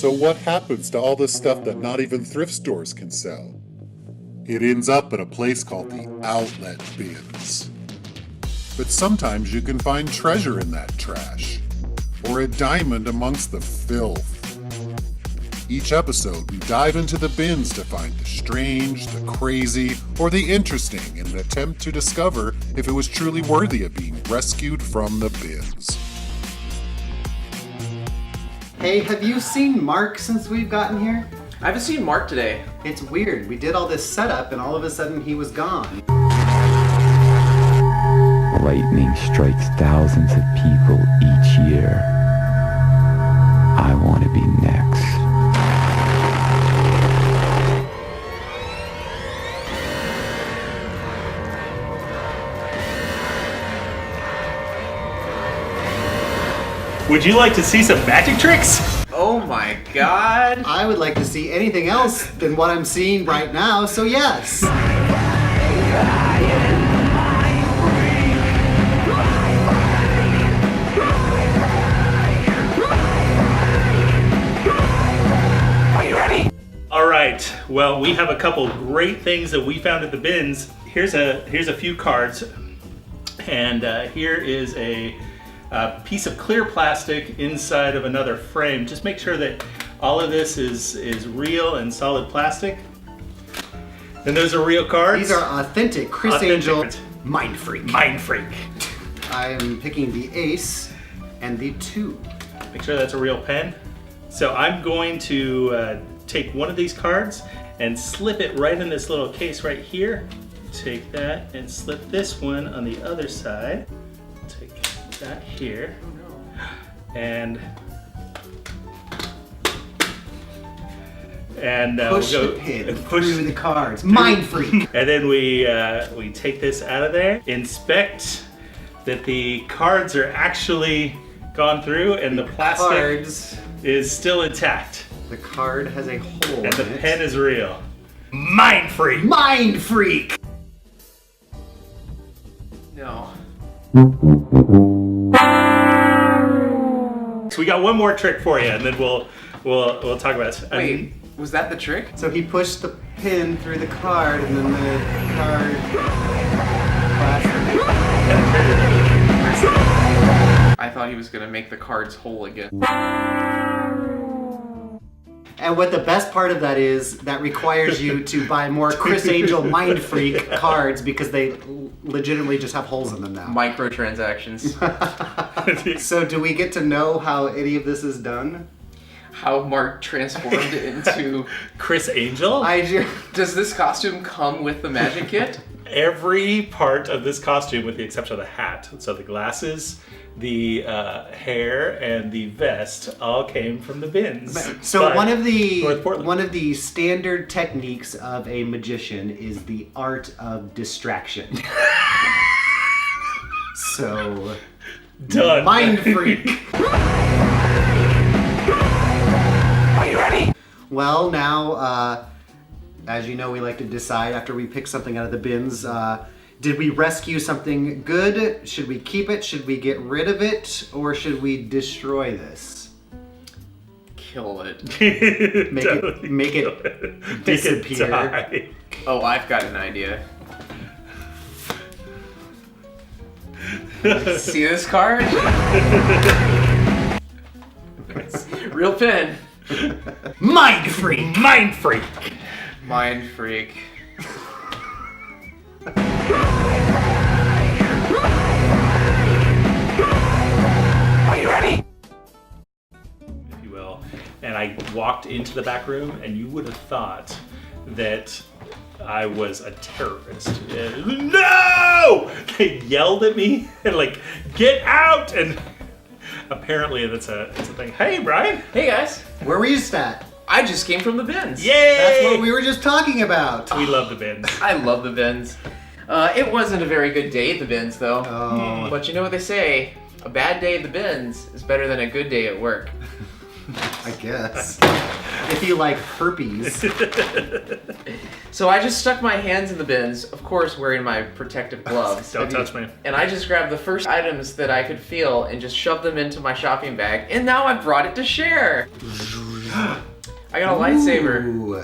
So what happens to all this stuff that not even thrift stores can sell? It ends up in a place called the outlet bins. But sometimes you can find treasure in that trash, or a diamond amongst the filth. Each episode, we dive into the bins to find the strange, the crazy, or the interesting in an attempt to discover if it was truly worthy of being rescued from the bins. Hey, have you seen Mark since we've gotten here? I haven't seen Mark today. It's weird. We did all this setup and all of a sudden he was gone. Lightning strikes thousands of people each year. I want to be next. Would you like to see some magic tricks? Oh my god. I would like to see anything else than what I'm seeing right now, so yes. Are you ready? All right. Well, we have a couple great things that we found at the bins. Here's a few cards, and here is a piece of clear plastic inside of another frame. Just make sure that all of this is real and solid plastic. And those are real cards. These are authentic Chris Angel Mind Freak. Mind Freak. I'm picking the ace and the 2. Make sure that's a real pen. So I'm going to take one of these cards and slip it right in this little case right here. Take that and slip this one on the other side. Take that here. Oh no. And push we'll go the pin and push through the cards. Mind Freak. And then we take this out of there. Inspect that the cards are actually gone through and the plastic Cards. is still intact. The card has a hole And the in it. pen is real. Mind Freak. Mind Freak. No. So we got one more trick for you, and then we'll talk about it. Wait, was that the trick? So he pushed the pin through the card and then the card I thought he was gonna make the cards whole again. And what the best part of that is, that requires you to buy more Chris Angel Mind Freak cards because they legitimately just have holes in them now. Microtransactions. So do we get to know how any of this is done? How Mark transformed into... Chris Angel? Does this costume come with the magic kit? Every part of this costume, with the exception of the hat, so the glasses, the hair, and the vest, all came from the bins. So one of North Portland. the standard techniques of a magician is the art of distraction. So Done. Mind Freak. Are you ready? Well, now, as you know, we like to decide after we pick something out of the bins. Did we rescue something good? Should we keep it? Should we get rid of it? Or should we destroy this? Kill it. Make it disappear. Oh, I've got an idea. See this card? Real pen. Mind Freak! Mind Freak! Mind Freak. Are you ready? If you will. And I walked into the back room, and you would have thought that I was a terrorist. No! They yelled at me and like, get out! And apparently that's a thing. Hey, Brian. Hey guys. Where were you at? I just came from the bins. Yay! That's what we were just talking about. We love the bins. I love the bins. It wasn't a very good day at the bins though. Oh. But you know what they say? A bad day at the bins is better than a good day at work. I guess. If you like herpes. So I just stuck my hands in the bins, of course wearing my protective gloves. Don't touch me. And I just grabbed the first items that I could feel and just shoved them into my shopping bag. And now I brought it to share. lightsaber. Ooh.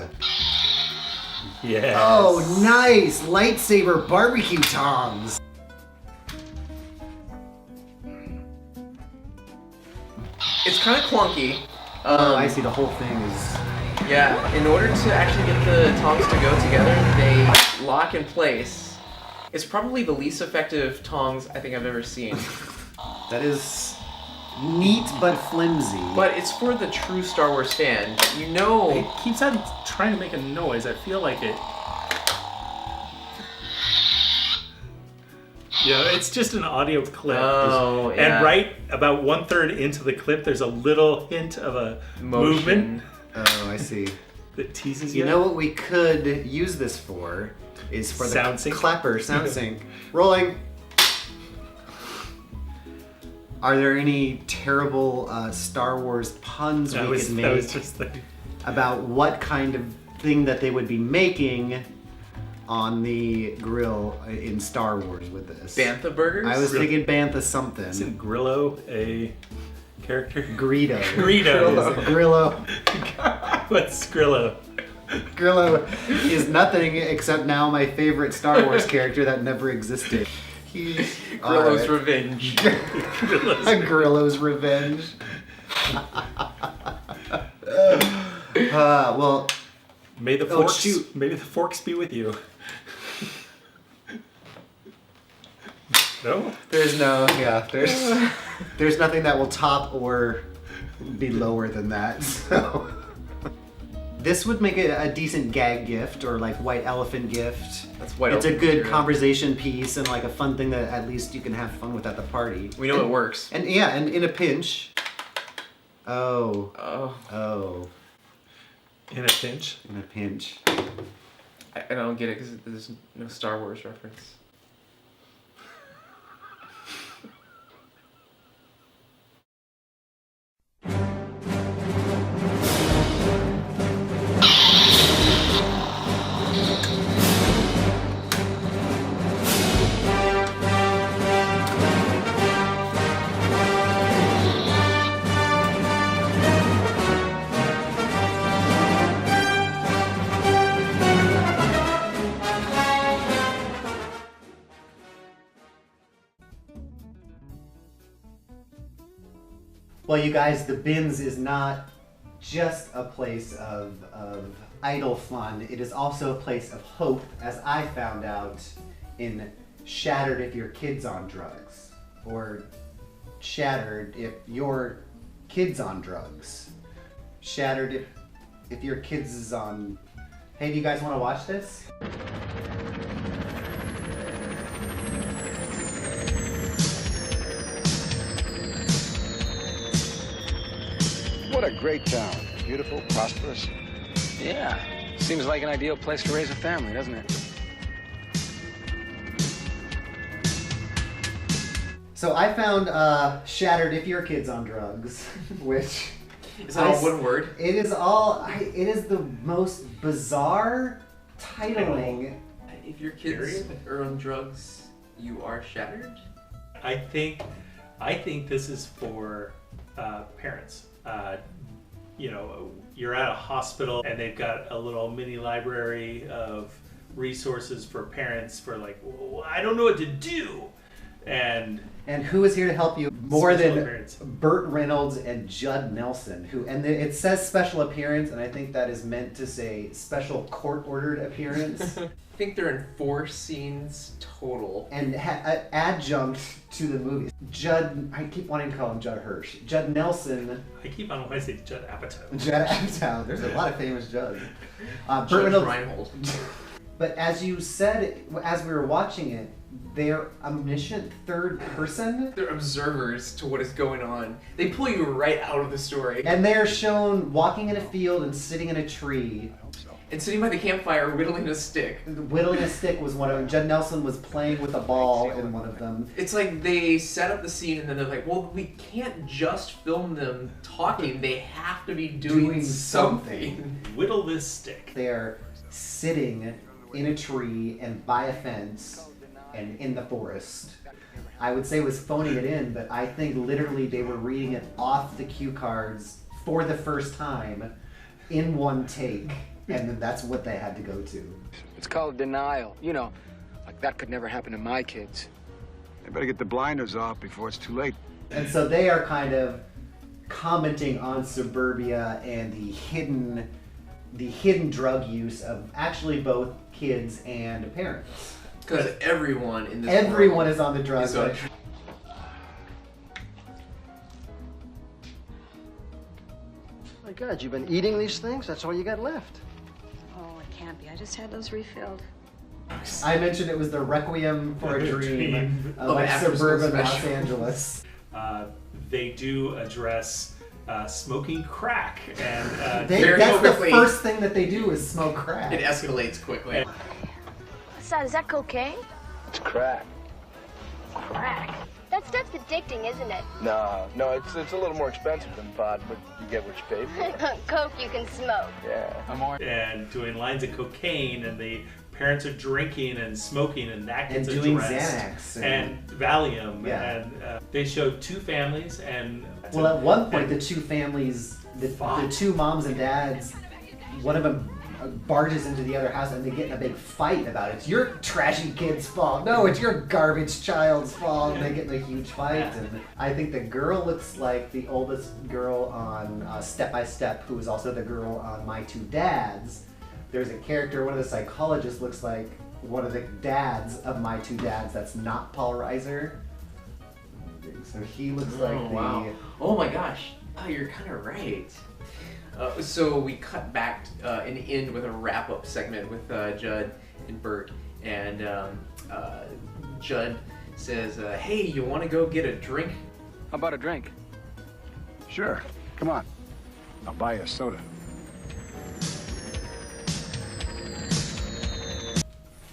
Yes. Oh, nice! Lightsaber barbecue tongs. It's kind of clunky. Oh, I see. The whole thing is. Yeah, in order to actually get the tongs to go together, they lock in place. It's probably the least effective tongs I think I've ever seen. That is neat but flimsy. But it's for the true Star Wars fan. You know, It keeps on trying to make a noise. I feel like it. Yeah, it's just an audio clip. Oh, yeah. And right about 1/3 into the clip, there's a little hint of a movement Oh, I see. that teases You know what we could use this for? Is for the Sound sync? clapper sound sync. Rolling. Are there any terrible Star Wars puns we could that make was just the. about what kind of thing that they would be making on the grill in Star Wars with this? Bantha burgers? I was Really? thinking Bantha something. Isn't Grillo a character? Greedo. Greedo. Grillo. What's Grillo? Grillo is nothing except now my favorite Star Wars character that never existed. He's Grillo's alright. Revenge. Grillo's Revenge. Well, May the Oh, forks. shoot. May the forks be with you. No. there's nothing that will top or be lower than that. So this would make it a decent gag gift or like white elephant gift. That's white It's a elephant good material. conversation piece and like a fun thing that at least you can have fun with at the party. We know it works. And yeah, and in a pinch. Oh. Oh, Oh. In a pinch. In a pinch. I don't get it because there's no Star Wars reference. Well, you guys, the bins is not just a place of idle fun. It is also a place of hope, as I found out in Shattered If Your Kid's on Drugs, or Shattered If Your Kid's on Drugs. Shattered if your kids is on... Hey, do you guys want to watch this? What a great town. Beautiful, prosperous. Yeah, seems like an ideal place to raise a family, doesn't it? So I found Shattered If Your Kid's on Drugs, which... Is that all one word? It is all... it is the most bizarre titling. If your kids are on drugs, you are shattered? I think this is for parents. You know, you're at a hospital and they've got a little mini library of resources for parents for like, "Well, I don't know what to do." And who is here to help you more Special than appearance. Burt Reynolds and Judd Nelson, it says special appearance, and I think that is meant to say special court-ordered appearance, I think they're in 4 scenes total. and adjunct to the movie. Judd, I keep wanting to call him Judd Hirsch. Judd Nelson, I keep on wanting to say Judd Apatow. Judd Apatow. There's a lot of famous Judds. Burt Judge Reynolds. Reinhold. But as you said, as we were watching it, they're omniscient third person. They're observers to what is going on. They pull you right out of the story. And they're shown walking in a field and sitting in a tree. And sitting by the campfire whittling a stick. Whittling a stick was one of them. Judd Nelson was playing with a ball in one of them. It's like they set up the scene and then they're like, well, we can't just film them talking. They have to be doing something. Whittle this stick. They're sitting in a tree and by a fence and in the forest. I would say it was phoning it in, but I think literally they were reading it off the cue cards for the first time in one take, and then that's what they had to go to. It's called denial. You know, like that could never happen to my kids. They better get the blinders off before it's too late. And so they are kind of commenting on suburbia and the hidden drug use of actually both kids and parents. Because everyone in this Everyone world is on the drugs. is on- My God, you've been eating these things? That's all you got left. Oh, it can't be. I just had those refilled. I mentioned it was the Requiem for a Dream of like after-school suburban Los special. Angeles. They do address smoking crack, and Very That's quickly. the first thing that they do is smoke crack. It escalates quickly. What's that? Is that cocaine? It's crack. Crack. That stuff's addicting, isn't it? No, it's a little more expensive than pot, but you get what you pay for. Coke you can smoke. Yeah. and doing lines of cocaine, and the parents are drinking and smoking, and that And gets doing addressed. Xanax and Valium, Yeah. and they showed two families, and Well, at one point, the two families, the two moms and dads, one of them barges into the other house and they get in a big fight about it. It's your trashy kid's fault. No, it's your garbage child's fault. And they get in a huge fight. Yeah. And I think the girl looks like the oldest girl on Step by Step, who is also the girl on My Two Dads. There's a character, one of the psychologists looks like one of the dads of My Two Dads that's not Paul Reiser. So he looks like the... Wow. Oh my gosh. Oh, you're kind of right. So we cut back and end with a wrap-up segment with Judd and Bert, and Judd says, "Hey, you want to go get a drink?" How about a drink? Sure. Come on. I'll buy you a soda.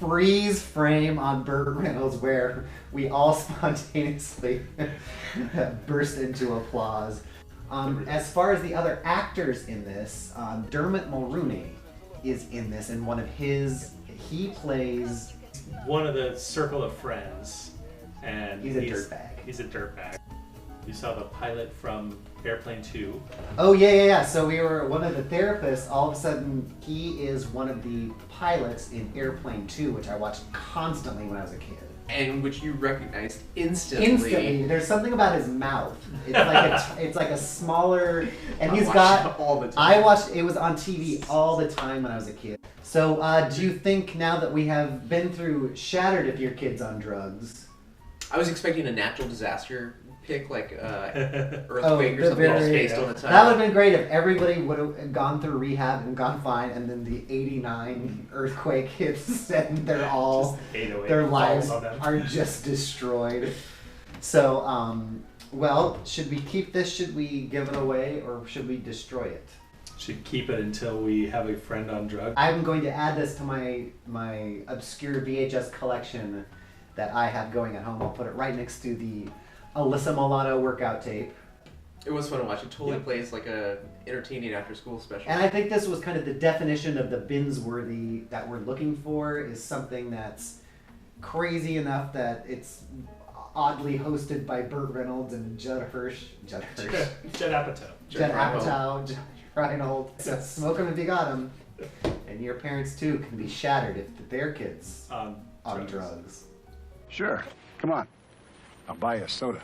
Freeze frame on Burt Reynolds where we all spontaneously burst into applause. As far as the other actors in this, Dermot Mulrooney is in this, and he plays... one of the circle of friends, and He's a dirtbag. He's a dirtbag. You saw the pilot from Airplane 2. Oh, yeah. So we were one of the therapists. All of a sudden, he is one of the pilots in Airplane 2, which I watched constantly when I was a kid. And which you recognized instantly. Instantly. There's something about his mouth. It's like a smaller... And I he's watch got... it all the time. I watched... It was on TV all the time when I was a kid. So, do you think now that we have been through Shattered If Your Kid's on Drugs... I was expecting a natural disaster pick, like earthquake or something else based on the time. That would have been great if everybody would have gone through rehab and gone fine, and then the '89 earthquake hits and they're all their lives are just destroyed. So, well, should we keep this? Should we give it away, or should we destroy it? Should keep it until we have a friend on drugs. I'm going to add this to my obscure VHS collection that I have going at home. I'll put it right next to the Alyssa Milano workout tape. It was fun to watch. It totally plays like a entertaining after-school special. And I think this was kind of the definition of the binge-worthy that we're looking for, is something that's crazy enough that it's oddly hosted by Burt Reynolds and Judd Apatow, Johnny Reinhold. So smoke 'em if you got 'em. And your parents too can be shattered if their kids on drugs. Sure. Come on. I'll buy you a soda.